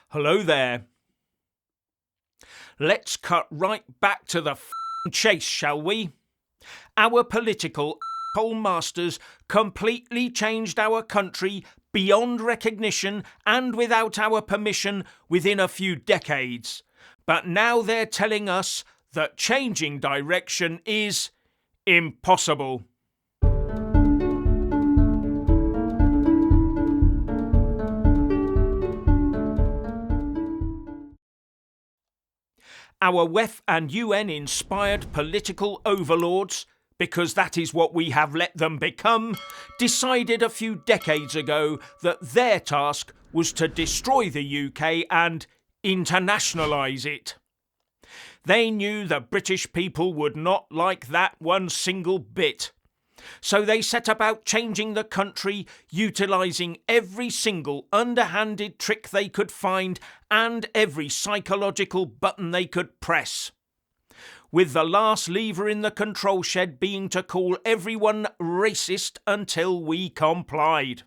Hello there. Let's cut right back to the chase, shall we? Our political masters completely changed our country beyond recognition and without our permission within a few decades. But now they're telling us that changing direction is impossible. Our WEF and UN-inspired political overlords, because that is what we have let them become, decided a few decades ago that their task was to destroy the UK and internationalise it. They knew the British people would not like that one single bit. So they set about changing the country, utilising every single underhanded trick they could find and every psychological button they could press. With the last lever in the control shed being to call everyone racist until we complied.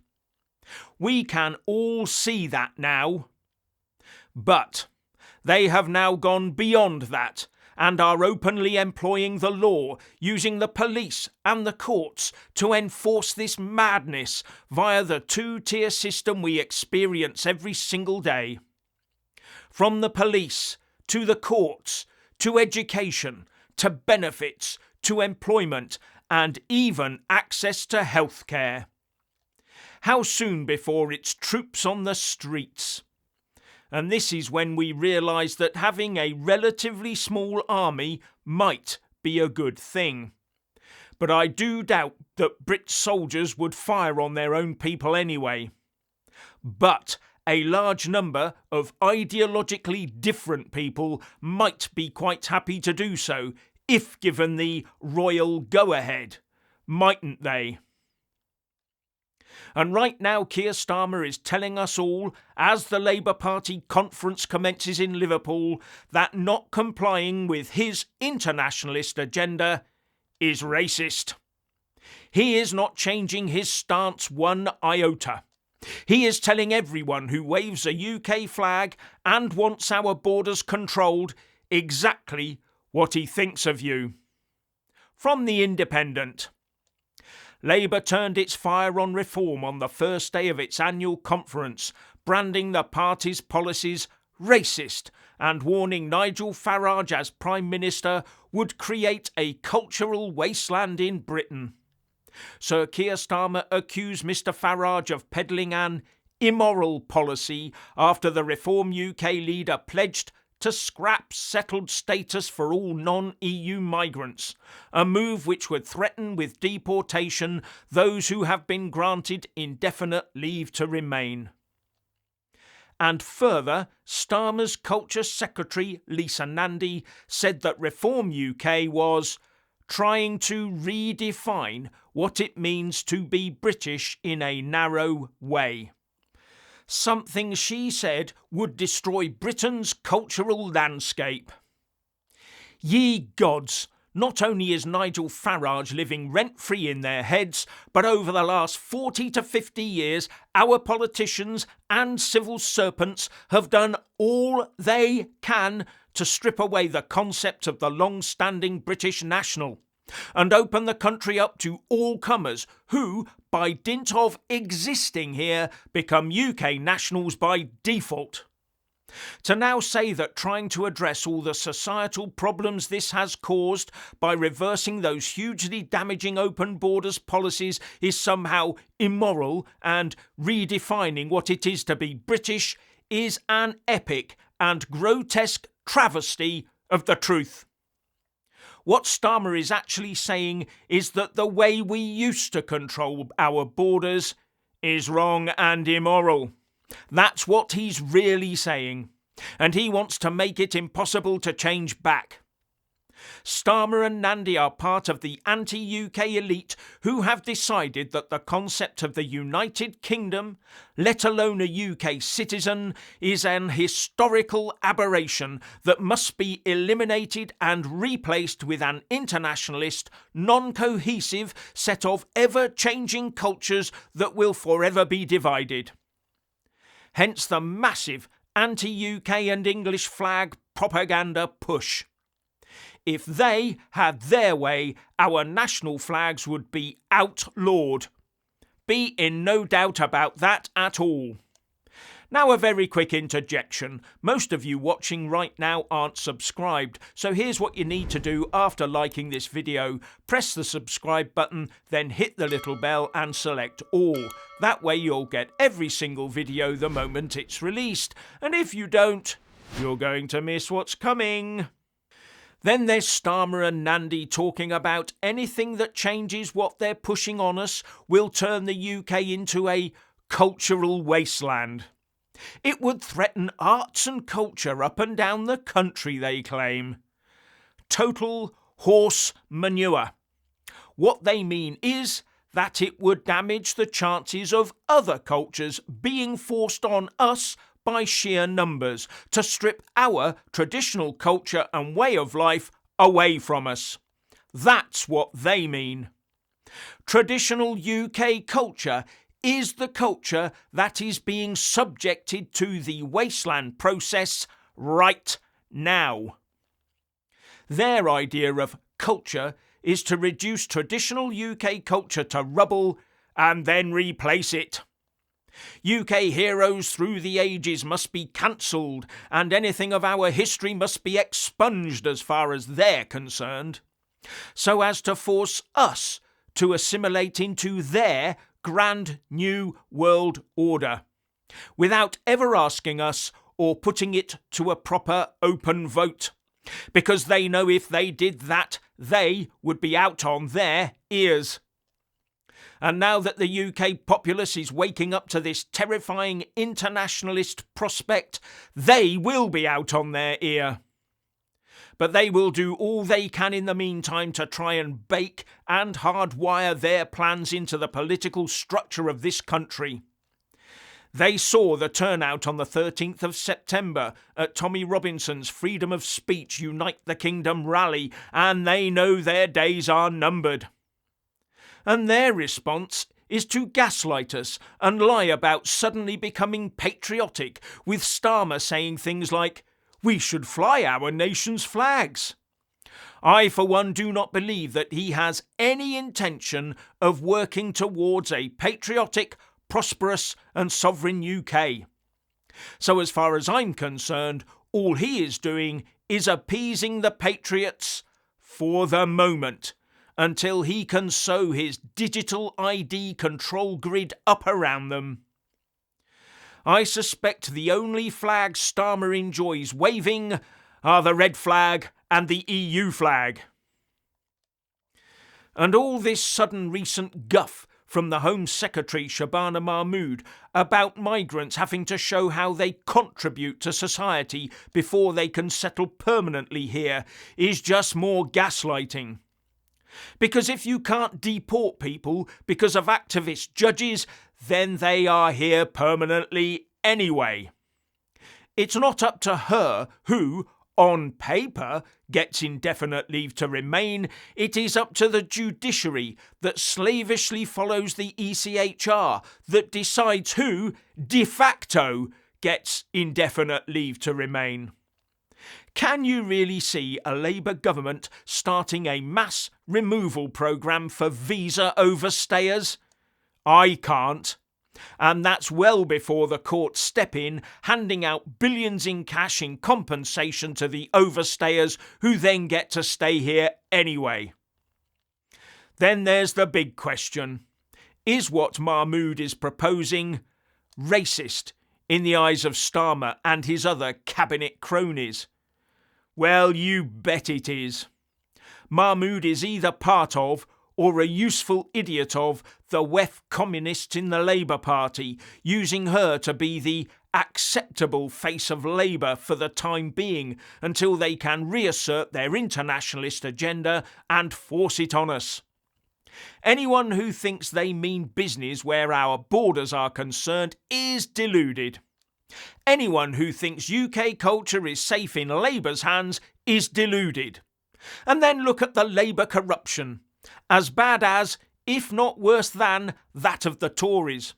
We can all see that now. But they have now gone beyond that and are openly employing the law, using the police and the courts to enforce this madness via the two-tier system we experience every single day. From the police, to the courts, to education, to benefits, to employment, and even access to healthcare. How soon before it's troops on the streets? And this is when we realise that having a relatively small army might be a good thing. But I do doubt that Brit soldiers would fire on their own people anyway. But a large number of ideologically different people might be quite happy to do so, if given the royal go-ahead, mightn't they? And right now Keir Starmer is telling us all, as the Labour Party conference commences in Liverpool, that not complying with his internationalist agenda is racist. He is not changing his stance one iota. He is telling everyone who waves a UK flag and wants our borders controlled exactly what he thinks of you. From The Independent. Labour turned its fire on reform on the first day of its annual conference, branding the party's policies racist and warning Nigel Farage as Prime Minister would create a cultural wasteland in Britain. Sir Keir Starmer accused Mr Farage of peddling an immoral policy after the Reform UK leader pledged to scrap settled status for all non-EU migrants, a move which would threaten with deportation those who have been granted indefinite leave to remain. And further, Starmer's Culture Secretary Lisa Nandy said that Reform UK was trying to redefine what it means to be British in a narrow way. Something she said would destroy Britain's cultural landscape. Ye gods, not only is Nigel Farage living rent-free in their heads, but over the last 40 to 50 years, our politicians and civil serpents have done all they can to strip away the concept of the long-standing British national and open the country up to all comers who, by dint of existing here, become UK nationals by default. To now say that trying to address all the societal problems this has caused by reversing those hugely damaging open borders policies is somehow immoral and redefining what it is to be British is an epic and grotesque travesty of the truth. What Starmer is actually saying is that the way we used to control our borders is wrong and immoral. That's what he's really saying. And he wants to make it impossible to change back. Starmer and Nandy are part of the anti-UK elite who have decided that the concept of the United Kingdom, let alone a UK citizen, is an historical aberration that must be eliminated and replaced with an internationalist, non-cohesive set of ever-changing cultures that will forever be divided. Hence the massive anti-UK and English flag propaganda push. If they had their way, our national flags would be outlawed. Be in no doubt about that at all. Now a very quick interjection. Most of you watching right now aren't subscribed, so here's what you need to do after liking this video. Press the subscribe button, then hit the little bell and select all. That way you'll get every single video the moment it's released, and if you don't, you're going to miss what's coming. Then there's Starmer and Nandy talking about anything that changes what they're pushing on us will turn the UK into a cultural wasteland. It would threaten arts and culture up and down the country, they claim. Total horse manure. What they mean is that it would damage the chances of other cultures being forced on us by sheer numbers to strip our traditional culture and way of life away from us. That's what they mean. Traditional UK culture is the culture that is being subjected to the wasteland process right now. Their idea of culture is to reduce traditional UK culture to rubble and then replace it. UK heroes through the ages must be cancelled, and anything of our history must be expunged as far as they're concerned, so as to force us to assimilate into their grand new world order, without ever asking us or putting it to a proper open vote, because they know if they did that, they would be out on their ears. And now that the UK populace is waking up to this terrifying internationalist prospect, they will be out on their ear. But they will do all they can in the meantime to try and bake and hardwire their plans into the political structure of this country. They saw the turnout on the 13th of September at Tommy Robinson's Freedom of Speech Unite the Kingdom rally, and they know their days are numbered. And their response is to gaslight us and lie about suddenly becoming patriotic, with Starmer saying things like, "We should fly our nation's flags." I, for one, do not believe that he has any intention of working towards a patriotic, prosperous and sovereign UK. So as far as I'm concerned, all he is doing is appeasing the patriots for the moment, until he can sew his digital ID control grid up around them. I suspect the only flags Starmer enjoys waving are the red flag and the EU flag. And all this sudden recent guff from the Home Secretary Shabana Mahmood about migrants having to show how they contribute to society before they can settle permanently here is just more gaslighting. Because if you can't deport people because of activist judges, then they are here permanently anyway. It's not up to her who, on paper, gets indefinite leave to remain. It is up to the judiciary that slavishly follows the ECHR that decides who, de facto, gets indefinite leave to remain. Can you really see a Labour government starting a mass removal programme for visa overstayers? I can't. And that's well before the courts step in, handing out billions in cash in compensation to the overstayers who then get to stay here anyway. Then there's the big question. Is what Mahmood is proposing racist in the eyes of Starmer and his other cabinet cronies? Well, you bet it is. Mahmood is either part of, or a useful idiot of, the WEF communists in the Labour Party, using her to be the acceptable face of Labour for the time being, until they can reassert their internationalist agenda and force it on us. Anyone who thinks they mean business where our borders are concerned is deluded. Anyone who thinks UK culture is safe in Labour's hands is deluded. And then look at the Labour corruption. As bad as, if not worse than, that of the Tories.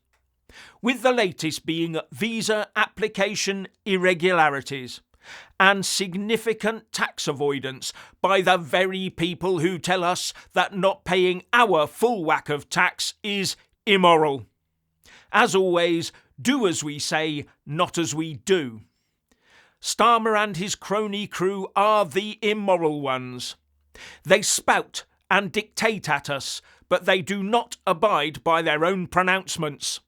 with the latest being visa application irregularities and significant tax avoidance by the very people who tell us that not paying our full whack of tax is immoral. As always, do as we say, not as we do. Starmer and his crony crew are the immoral ones. They spout and dictate at us, but they do not abide by their own pronouncements.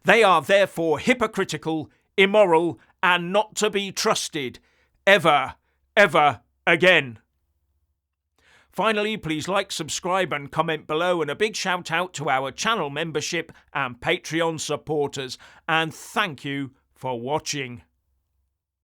They are therefore hypocritical, immoral, and not to be trusted, ever again. Finally, please like, subscribe and comment below, and a big shout out to our channel membership and Patreon supporters, and thank you for watching.